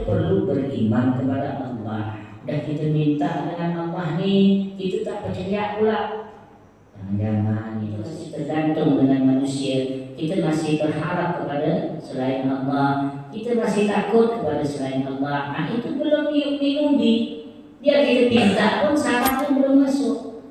perlu beriman kepada Allah. Dan kita minta dengan Allah ni, kita tak percaya pula. Jangan-jangan itu masih tergantung dengan manusia. Kita masih berharap kepada selain Allah. Kita masih takut kepada selain Allah. Nah, itu belum yu'minu bi. Dia kita minta pun syaratnya belum masuk.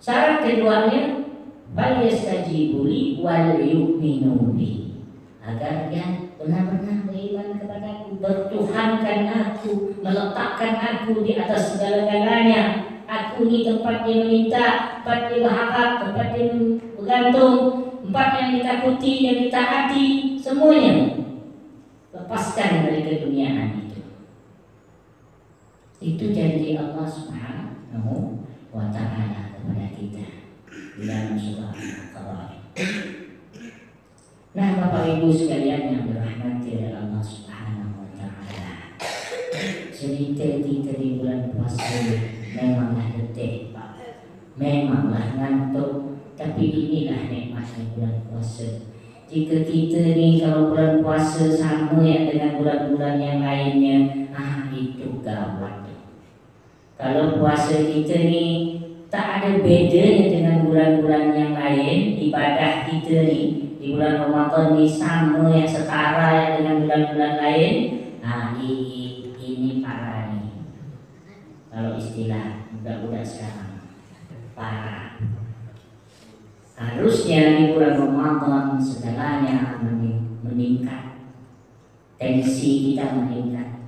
Syarat keduanya, bal yastajibu li wal yu'minu bi. Agar dia benar-benar beriman kepadaku, bertuhankan aku, meletakkan aku di atas segala-galanya. Aku ni tempat dia meminta, tempat dia berharap, tempat dia bergantung, tempat yang ditakuti, yang ditaati, semuanya. Lepaskan dari keduniaan itu. Itu janji Allah Subhanahu wa ta'ala kepada kita di dalam surah Al-Qur'an. Nah, Bapak Ibu sekalian yang dirahmati oleh Allah Subhanahu wa ta'ala, cerita kita di bulan puasa memanglah letih, Pak. Memanglah ngantuk, tapi inilah nikmatnya bulan puasa. Jika kita ni kalau bulan puasa sama ya dengan bulan-bulan yang lainnya, itu gawat. Kalau puasa kita ni tak ada bedanya dengan bulan-bulan yang lain, ibadah kita ni di bulan Ramadan ni sama yang setara ya dengan bulan-bulan lain. Ini parah ni. Kalau istilah budak-budak sekarang, parah. Harusnya di bulan Ramadan segalanya meningkat, tensi kita meningkat,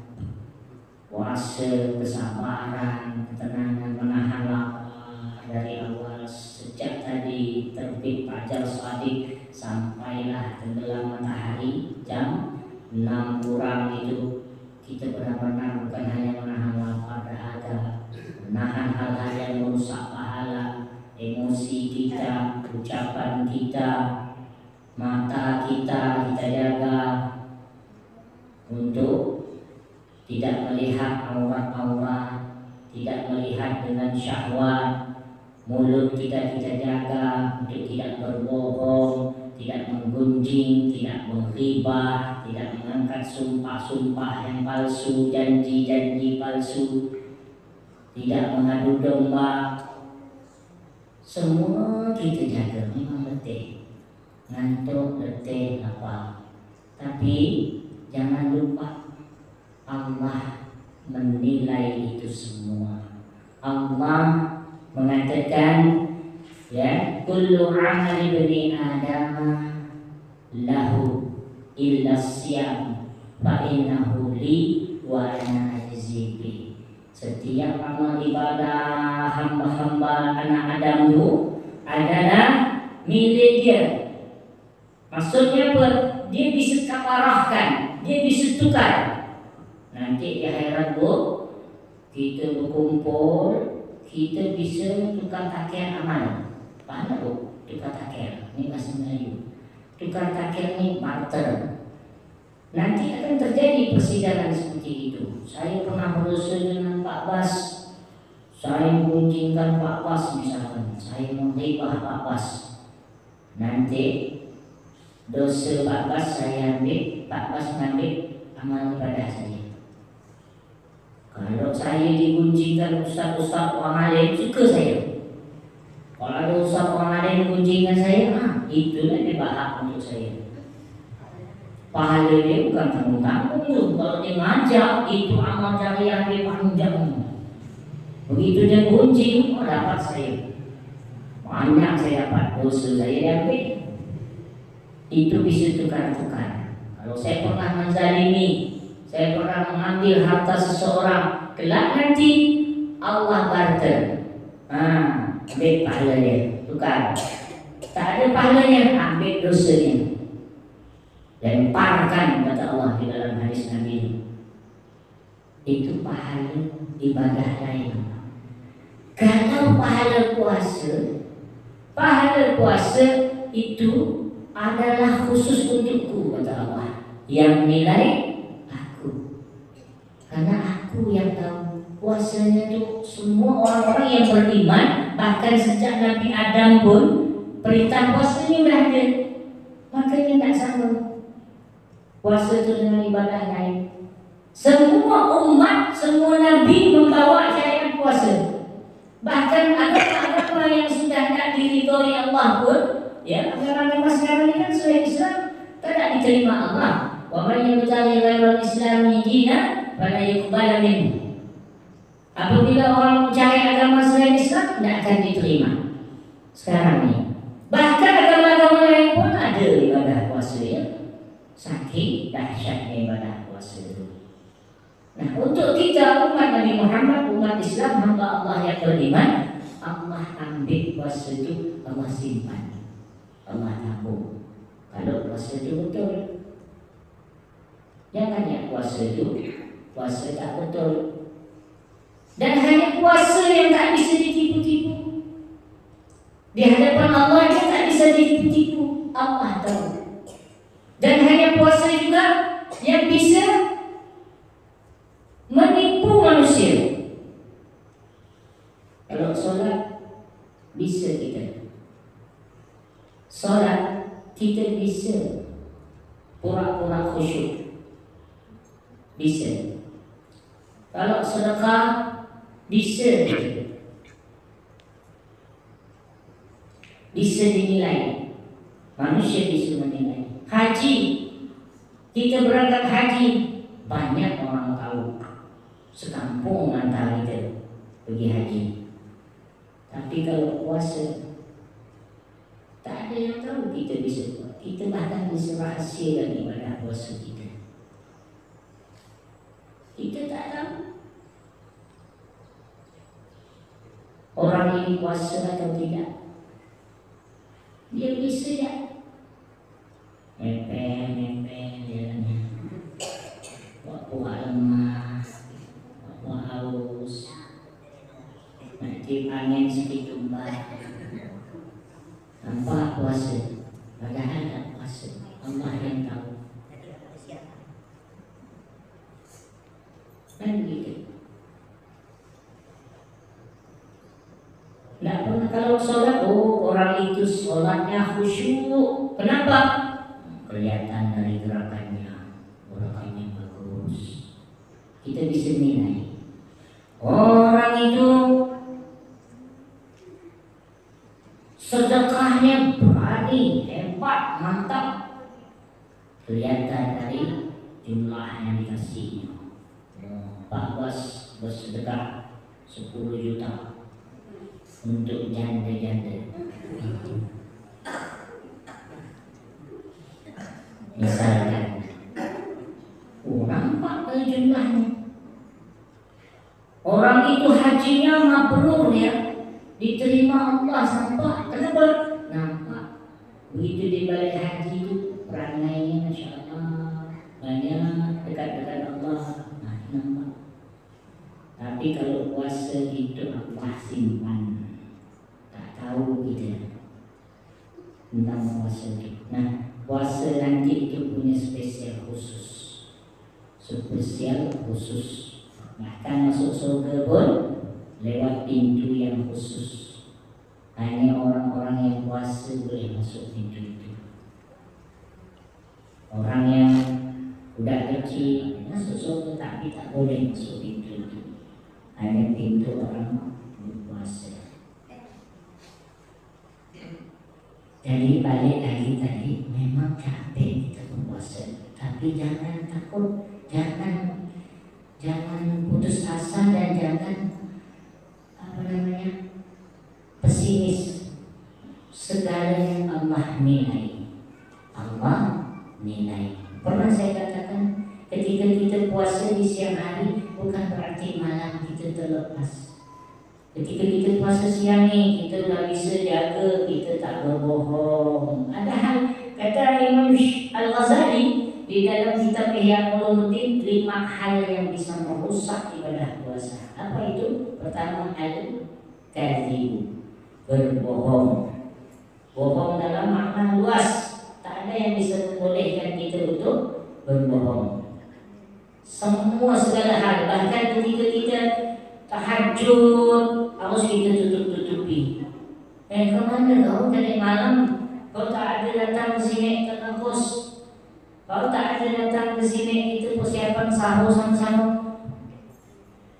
puasa, kesabaran, ketenangan, menahan lapar dari awal sejak tadi terbit fajar shadiq sampailah tenggelam matahari jam 6 kurang itu. Kita benar-benar bukan hanya menahan lapar dahaga, menahan hal-hal yang merusak pahala, emosi kita, ucapan kita, mata kita jaga untuk tidak melihat aurat-aurat, tidak melihat dengan syahwat. Mulut kita jaga untuk tidak berbohong, tidak menggunjing, tidak menghibah, tidak mengangkat sumpah-sumpah yang palsu, janji-janji palsu, tidak mengadu domba. Semua kita jaga. Memang letih, ngantuk, letih, lapar. Tapi jangan lupa Allah menilai itu semua. Allah mengatakan, ya, kullu amali bani Adam lahu illa siyam fa innahu li wa ana ajzi bi. Setiap amal ibadah hamba-hamba anak Adam itu adalah milik dia. Maksudnya apa? Dia bisa kafarahkan, dia bisa tukar. Nanti di akhirat kita berkumpul, kita bisa tukar takir amal. Mana tukar takir? Ini bahasa Melayu. Tukar takir ni barter. Nanti akan terjadi persidangan seperti itu. Saya pernah berusaha dengan Pak Bas. Saya menggunjingkan Pak Bas misalkan. Saya menghibah Pak Bas. Nanti dosa Pak Bas saya ambil, Pak Bas mengambil amal ibadah saya. Kalau saya digunjingkan ustaz-ustaz orang alim, suka saya. Kalau ada ustaz orang alim gunjingkan saya, itulah dia bahak untuk saya. Pahala dia bukan tanggung-tanggung tu. Kalau dia ngajak, itu amal jariah dia panjang. Begitu dia gunjing, dapat saya. Banyak saya dapat, dosa saya diambil. Itu bisa tukar-tukar. Kalau saya pernah menzalimi, saya pernah mengambil harta seseorang, kelak nanti Allah barter. Ambil pahala dia, tukar. Tak ada pahalanya, ambil dosanya. Lemparkan, kata Allah di dalam hadis Nabi. Itu pahala ibadah lain. Kalau pahala puasa itu adalah khusus untukku, kata Allah. Yang nilai aku. Karena aku yang tahu puasanya itu semua orang-orang yang beriman, bahkan sejak Nabi Adam pun perintah puasanya berada. Makanya tak sama puasa itu dengan ibadah lain. Semua umat, semua nabi membawa syariat puasa. Bahkan agama-agama yang sudah tidak diridhoi Allah pun, ya, agama-agama sekarang ini kan selain Islam tidak diterima Allah. Wa man yabtaghi ghairal Islami dinan fala yuqbal minhu. Apabila orang mencari agama selain Islam, tidak akan diterima. Sekarang ini, bahkan agama-agama lain pun ada ibadah puasa, ya. Saking dahsyatnya ibadah puasa itu. Nah, untuk kita umat Nabi Muhammad, umat Islam, hamba Allah yang beriman, Allah ambil puasa itu, Allah simpan, Allah tabung. Kalau puasa itu betul, jangan yang puasa itu puasa tak betul. Dan hanya puasa yang tak bisa ditipu-tipu. Di hadapan Allah yang tak bisa ditipu-tipu, Allah tahu. Dan hanya puasa juga yang bisa menipu manusia. Kalau sholat bisa kita, sholat kita bisa pura-pura khusyuk, bisa. Kalau sedekah bisa, bisa dinilai, manusia bisa menilai. Haji, kita berangkat haji, banyak orang tahu, sekampung antara kita pergi haji. Tapi kalau puasa, tak ada yang tahu kita bisa buat. Kita bahkan bisa rahasiakan ibadah puasa kita. Kita tak tahu orang ini puasa atau tidak. Dia bisa ya nempel jalannya, waktu lemah, waktu haus, nanti angin sedikit tumbang, tanpa puasa, padahal tak puasa. Allah yang tahu. Kan gitu. Tidak pernah kalau sholat, orang itu sholatnya khusyuk. Kenapa? Kelihatan dari gerakannya bagus. Kita bisa nilai orang itu sedekahnya berani, hebat, mantap. Kelihatan dari jumlah yang dikasihnya. Pak Bos bersedekah 10 juta untuk janda-janda. Misalkan, nampak dari jumlahnya. Orang itu hajinya mabrur, ya, diterima Allah. Nampak, kenapa? Nampak. Begitu di balik haji itu peranainya, Masya Allah, banyak dekat-dekat Allah. Nah, nampak. Tapi kalau puasa itu Allah simpan, tak tahu kita tentang puasa itu. Nah, puasa nanti itu punya spesial khusus, spesial khusus. Bahkan masuk surga pun lewat pintu yang khusus. Hanya orang-orang yang puasa boleh masuk pintu itu. Orang yang udah kecil masuk surga tapi tak boleh masuk pintu itu. Hanya pintu orang berpuasa. Jadi balik lagi tadi, memang capek kita berpuasa, tapi jangan takut, jangan putus asa, dan jangan pesimis. Segala yang Allah nilai, Allah nilai. Pernah saya katakan, ketika kita puasa di siang hari bukan berarti malam kita terlepas. Ketika kita puasa siang ini, kita tak bisa jaga, kita tak berbohong. Ada hal, kata Imam Al-Ghazali di dalam kitab Ihya Ulumuddin, 5 hal yang bisa merusak ibadah puasa. Apa itu? Pertama, al-kadhib, berbohong. Bohong dalam makna luas, tak ada yang bisa membolehkan kita untuk berbohong. Semua segala hal, bahkan ketika kita tahajud harus kita tutup-tutupi. Kemana kau tadi malam? Kau tak ada datang sini ke kampus. Kalau tak ada datang ke sini, kita persiapan sahur sama-sama.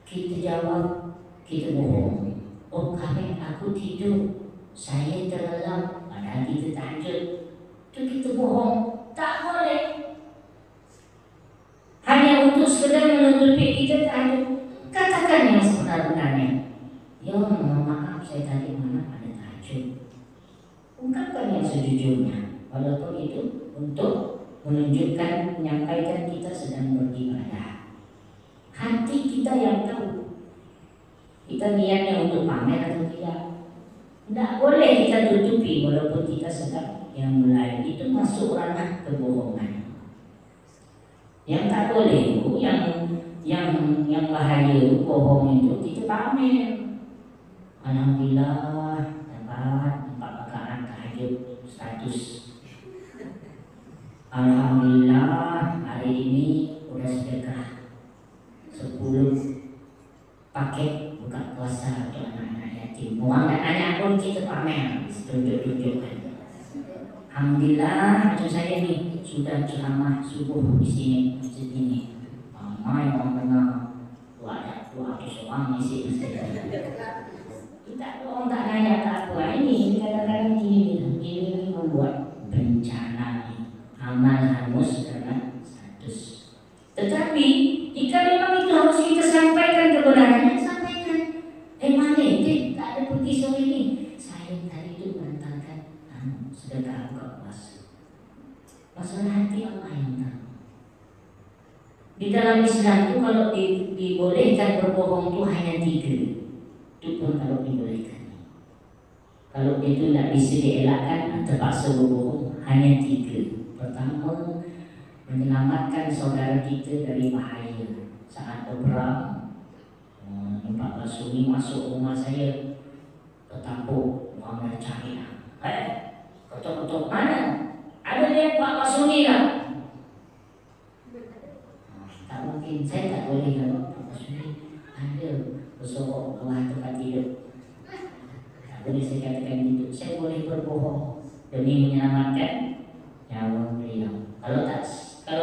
Kita jawab, kita bohong. Oh kami, aku tidur, saya terlelap, padahal kita tahajud. Itu kita bohong. Tak boleh. Hanya untuk sekedar menutupi kita tahajud. Katakan yang sebenar-benarnya. Ya, mohon maaf, saya tadi mana ada tahajud. Ungkapkan yang sejujurnya, walaupun itu untuk menunjukkan, menyampaikan kita sedang beribadah. Hati kita yang tahu. Kita niatnya untuk pamer atau tidak. Tidak boleh kita tutupi walaupun kita sedang yang mulai. Itu masuk ranah kebohongan. Yang tak boleh, yang bahaya bohong itu kita pamer. Alhamdulillah dapat 4 rakaat tahajud 100. Alhamdulillah hari ini udah sedekah 10 paket buka puasa untuk anak-anak yatim. Uang dan anak pun kita pamer, tunjuk-tunjukkan. Alhamdulillah macam saya ni sudah ceramah subuh di sini, masjid ini. Ramai orang dengar. Dua seorang isi masjid. Kita orang tak nanya tak apa. Ini kadang-kadang ini membuat bencana ni. Amal hangus karena status. Tetapi jika memang itu harus kita sampaikan kebenarannya, sampaikan. Mana itu tak ada pergi sore ini. Saya tadi itu mengantarkan sedekah buka puasa. Masalah hati Allah yang tahu. Di dalam Islam itu kalau dibolehkan berbohong itu hanya 3. Itu pun kalau dibolehkan. Kalau itu tidak bisa dielakkan, terpaksa berbohong hanya 3. Pertama, menyelamatkan saudara kita dari bahaya saat berperang. Pak Basuni masuk rumah saya, ketampuk, orang dah cari lah. Ketuk-ketuk mana? Ada lihat Pak Basuni tak? Tak mungkin, saya tak boleh kalau Pak Basuni ada bersorok bawah tempat tidur. Tak boleh saya katakan itu. Saya boleh berbohong demi menyelamatkan nyawa beliau. Kalau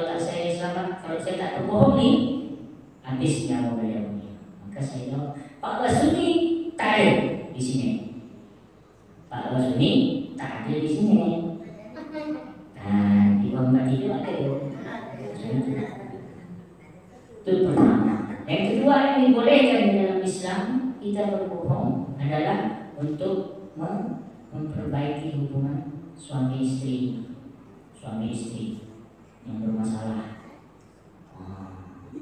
tak saya selamat, kalau saya tak berbohong ni, habis nyawa beliau ni. Maka saya jawab, Pak Basuni tak ada di sini. Pak Basuni tak ada di sini. Di bawah tempat tidur ada. Itu pertama. Yang kedua yang dibolehkan dalam Islam kita berbohong adalah untuk memperbaiki hubungan suami istri yang bermasalah.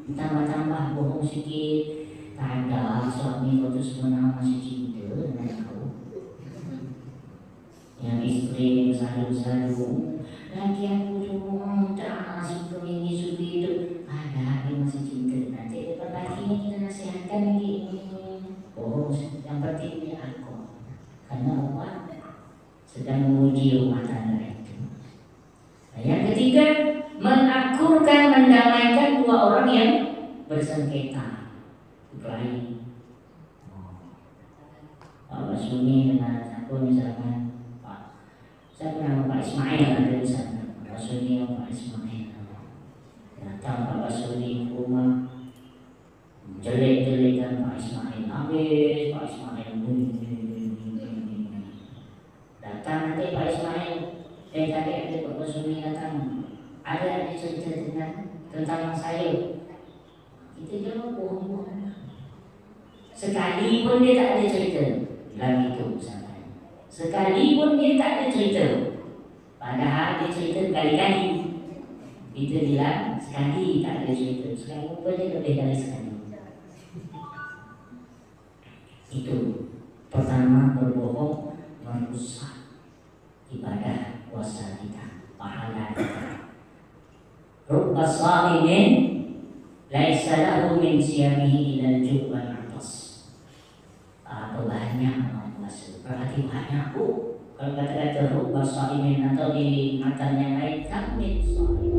Tambah-tambah bohong sikit, tak ada suami putus menang masih cinta dengan aku. Yang istri yang selalu lagi aku cuma tak suka ini suka itu, ada dia masih cinta. Nanti depan lakinya kita nasihatkan lagi bohong. Yang penting dia aku, karena Allah sedang menguji rumah tangga itu. Yang ketiga, mengakurkan, mendamaikan dua orang yang bersengketa. Berkelahi. Pak Basuni dengan aku misalkan, saya pernah Pak Ismail ada di sana. Pak Basuni dan Pak Ismail datang Pak Basuni ke rumah, jelek-jelekan Pak Ismail. Habis Pak Ismail datang nanti Pak Ismail. Tadi ada Pak Basuni datang, ada cerita tentang saya. Kita jawab bohong-bohong. Sekali pun dia tak ada cerita dalam itu misalkan. Sekali pun dia tak ada cerita, padahal dia cerita berkali-kali. Kita bilang sekali tak ada cerita, sekali pun dia lebih dari sekali. Itu pertama, berbohong merusak ibadah puasa kita, pahala kita. Rubba sha'imin laisa lahu min siyamihi illa al-ju' wal 'atas. Banyak orang puasa, berarti banyak. Kalau kata-kata rubba sha'imin atau di matanya lain kamit sha'imin,